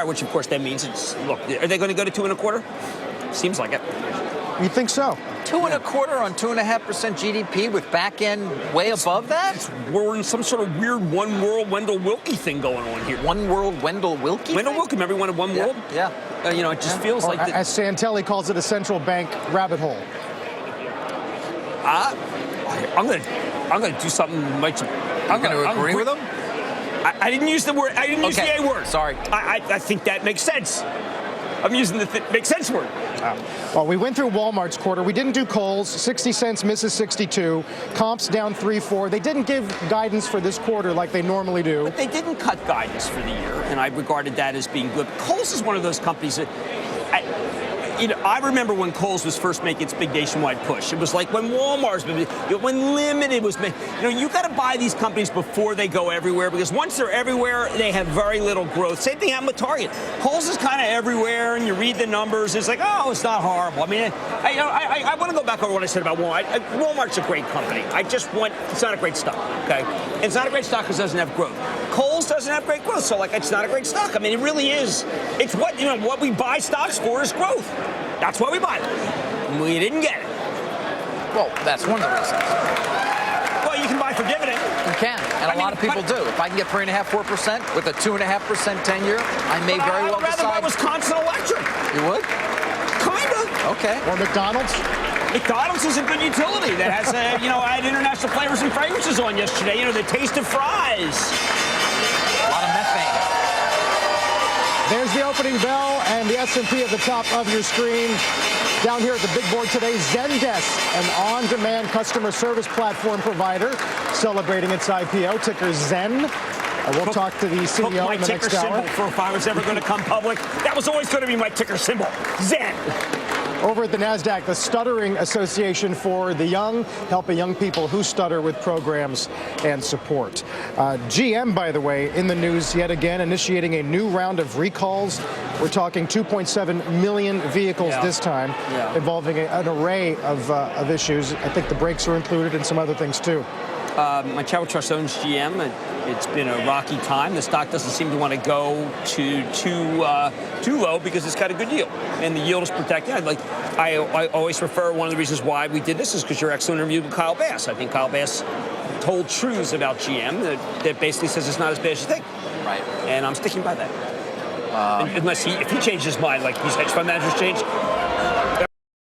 which of course that means it's, look, are they going to go to 2.25? Seems like it. You think so? 2.25 on 2.5% GDP with back end way above that? We're in some sort of weird one world Wendell Willkie thing going on here. One world Wendell Willkie? Wendell Willkie, remember he wanted one world? Yeah. It just feels like as Santelli calls it, a central bank rabbit hole. I'm gonna do something. I'm going to agree with him. I didn't use the word. I didn't use the A word. Sorry. I think that makes sense. I'm using the makes sense word. Well, we went through Walmart's quarter. We didn't do Kohl's. 60 cents misses 62. Comps down 3-4. They didn't give guidance for this quarter like they normally do. But they didn't cut guidance for the year, and I regarded that as being good. Kohl's is one of those companies that, I remember when Kohl's was first making its big nationwide push. It was like when Walmart's, when Limited was made. You got to buy these companies before they go everywhere, because once they're everywhere, they have very little growth. Same thing happened with Target. Kohl's is kind of everywhere, and you read the numbers. It's like, oh, it's not horrible. I mean, I want to go back over what I said about Walmart. Walmart's a great company. It's not a great stock, okay? And it's not a great stock because it doesn't have growth. Kohl's doesn't have great growth, so it's not a great stock. I mean, it really is. It's what we buy stocks for is growth. That's why we buy it. We didn't get it. Well, that's one of the reasons. Well, you can buy for dividend. You can, and a lot of people do. If I can get 3.5%, 4% with a 2.5% 10-year, I may very well decide. I'd rather buy Wisconsin Electric. You would? Kind of. Okay. Or McDonald's? McDonald's is a good utility that has, I had International Flavors and Fragrances on yesterday. The taste of fries. A lot of methane. There's the opening bell and the S&P at the top of your screen. Down here at the big board today, Zendesk, an on-demand customer service platform provider, celebrating its IPO, ticker Zen. We'll talk to the CEO in the next hour. My ticker symbol for if I was ever going to come public, that was always going to be my ticker symbol, Zen. Over at the NASDAQ, the Stuttering Association for the Young, helping young people who stutter with programs and support. GM, by the way, in the news yet again, initiating a new round of recalls. We're talking 2.7 million vehicles this time, involving an array of issues. I think the brakes are included and some other things, too. My Travel Trust owns GM. It's been a rocky time. The stock doesn't seem to want to go too low because it's got a good yield, and the yield is protected. I always refer, one of the reasons why we did this is because your excellent interview with Kyle Bass. I think Kyle Bass told truths about GM that basically says it's not as bad as you think. Right. And I'm sticking by that. If he changes his mind, like these hedge fund managers change,